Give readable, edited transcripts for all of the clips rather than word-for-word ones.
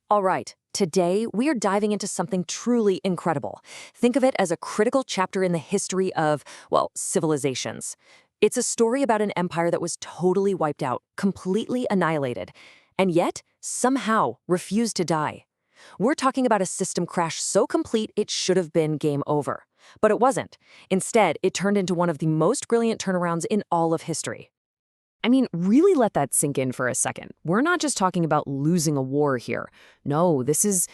All right, today we are diving into something truly incredible. Think of it as a critical chapter in the history of, well, civilizations. It's a story about an empire that was totally wiped out, completely annihilated, and yet somehow refused to die. We're talking about a system crash so complete it should have been game over. But it wasn't. Instead, it turned into one of the most brilliant turnarounds in all of history. I mean, really let that sink in for a second. We're not just talking about losing a war here. No, this is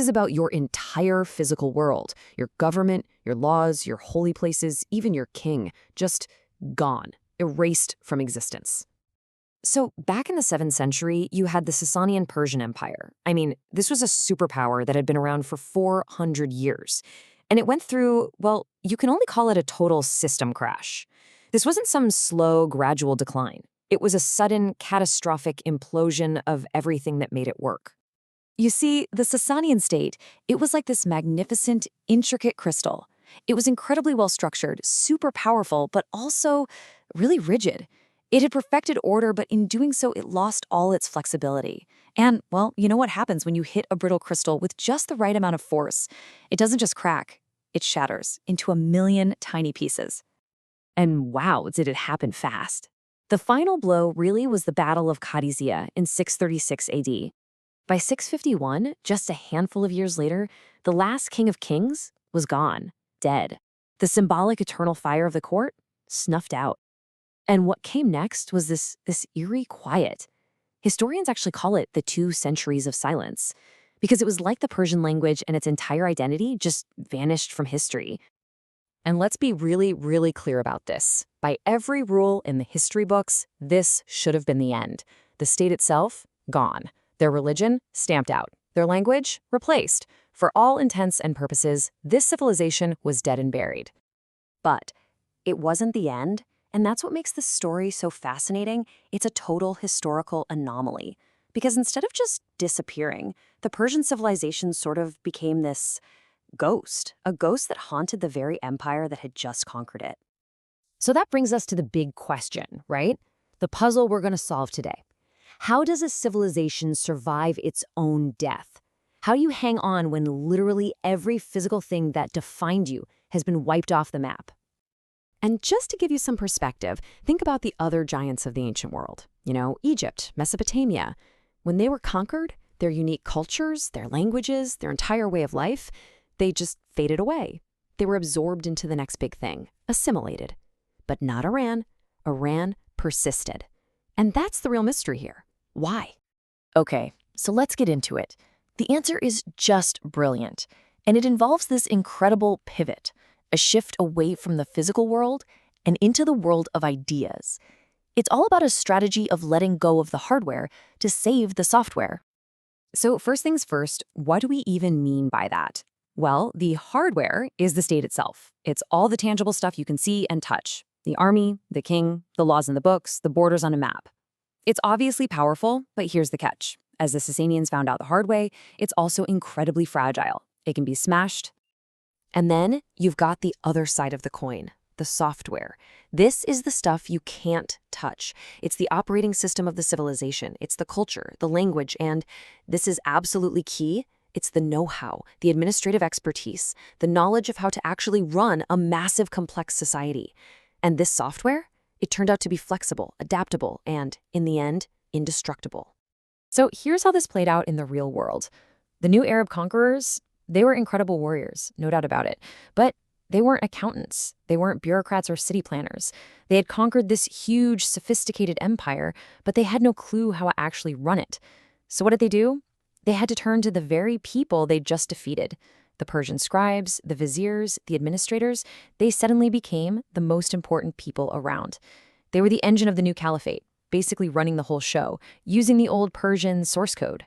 about your entire physical world. Your government, your laws, your holy places, even your king. Just gone, erased from existence. So, back in the 7th century, you had the Sasanian Persian Empire. I mean, this was a superpower that had been around for 400 years. And it went through, well, you can only call it a total system crash. This wasn't some slow, gradual decline. It was a sudden, catastrophic implosion of everything that made it work. You see, the Sasanian state, it was like this magnificent, intricate crystal. It was incredibly well structured, super powerful, but also really rigid. It had perfected order, but in doing so, it lost all its flexibility. And, well, you know what happens when you hit a brittle crystal with just the right amount of force? It doesn't just crack, it shatters into a million tiny pieces. And wow, did it happen fast. The final blow really was the Battle of Qadisiyah in 636 AD. By 651, just a handful of years later, the last king of kings was gone, dead. The symbolic eternal fire of the court snuffed out. And what came next was this eerie quiet. Historians actually call it the 2 centuries of silence, because it was like the Persian language and its entire identity just vanished from history. And let's be really, really clear about this. By every rule in the history books, this should have been the end. The state itself, gone. Their religion, stamped out. Their language, replaced. For all intents and purposes, this civilization was dead and buried. But it wasn't the end, and that's what makes this story so fascinating. It's a total historical anomaly. Because instead of just disappearing, the Persian civilization sort of became this ghost, a ghost that haunted the very empire that had just conquered it. So that brings us to the big question, right? The puzzle we're going to solve today. How does a civilization survive its own death? How do you hang on when literally every physical thing that defined you has been wiped off the map? And just to give you some perspective, think about the other giants of the ancient world. Egypt, Mesopotamia. When they were conquered, their unique cultures, their languages, their entire way of life, they just faded away. They were absorbed into the next big thing, assimilated. But not Iran. Iran persisted. And that's the real mystery here. Why? Okay, so let's get into it. The answer is just brilliant, and it involves this incredible pivot, a shift away from the physical world and into the world of ideas. It's all about a strategy of letting go of the hardware to save the software. So first things first, what do we even mean by that? Well, the hardware is the state itself. It's all the tangible stuff you can see and touch. The army, the king, the laws in the books, the borders on a map. It's obviously powerful, but here's the catch. As the Sasanians found out the hard way, it's also incredibly fragile. It can be smashed. And then you've got the other side of the coin, the software. This is the stuff you can't touch. It's the operating system of the civilization. It's the culture, the language, and this is absolutely key. It's the know-how, the administrative expertise, the knowledge of how to actually run a massive, complex society. And this software, it turned out to be flexible, adaptable, and, in the end, indestructible. So here's how this played out in the real world. The new Arab conquerors, they were incredible warriors, no doubt about it. But they weren't accountants. They weren't bureaucrats or city planners. They had conquered this huge, sophisticated empire, but they had no clue how to actually run it. So what did they do? They had to turn to the very people they'd just defeated. The Persian scribes, the viziers, the administrators, they suddenly became the most important people around. They were the engine of the new caliphate, basically running the whole show, using the old Persian source code.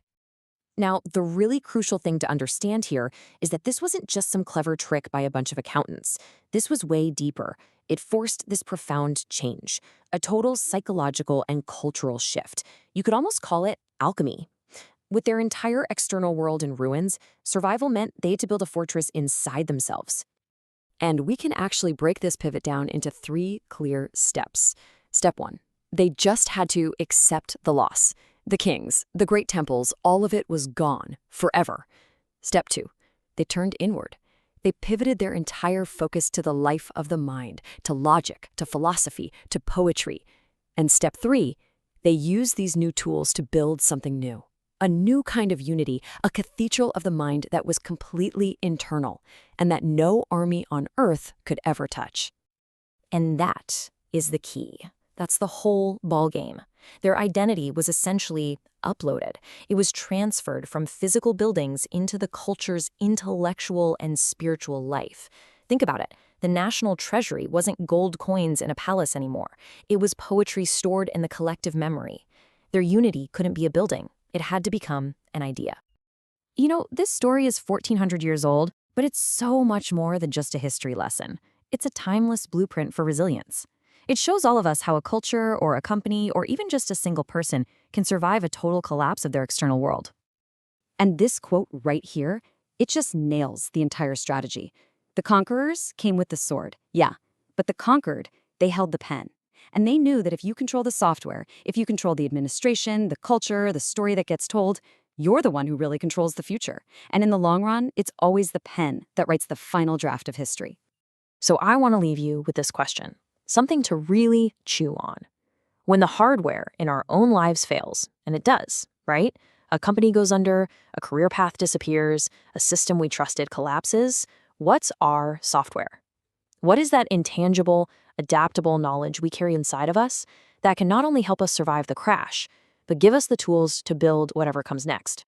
Now, the really crucial thing to understand here is that this wasn't just some clever trick by a bunch of accountants. This was way deeper. It forced this profound change, a total psychological and cultural shift. You could almost call it alchemy. With their entire external world in ruins, survival meant they had to build a fortress inside themselves. And we can actually break this pivot down into 3 clear steps. Step 1, they just had to accept the loss. The kings, the great temples, all of it was gone, forever. Step 2. They turned inward. They pivoted their entire focus to the life of the mind, to logic, to philosophy, to poetry. And step 3, they used these new tools to build something new. A new kind of unity, a cathedral of the mind that was completely internal, and that no army on earth could ever touch. And that is the key. That's the whole ballgame. Their identity was essentially uploaded. It was transferred from physical buildings into the culture's intellectual and spiritual life. Think about it. The national treasury wasn't gold coins in a palace anymore. It was poetry stored in the collective memory. Their unity couldn't be a building. It had to become an idea. You know, this story is 1,400 years old, but it's so much more than just a history lesson. It's a timeless blueprint for resilience. It shows all of us how a culture or a company or even just a single person can survive a total collapse of their external world. And this quote right here, it just nails the entire strategy. The conquerors came with the sword, yeah, but the conquered, they held the pen. And they knew that if you control the software, if you control the administration, the culture, the story that gets told, you're the one who really controls the future. And in the long run, it's always the pen that writes the final draft of history. So I want to leave you with this question, something to really chew on. When the hardware in our own lives fails, and it does, right? A company goes under, a career path disappears, a system we trusted collapses, what's our software? What is that intangible, adaptable knowledge we carry inside of us that can not only help us survive the crash, but give us the tools to build whatever comes next?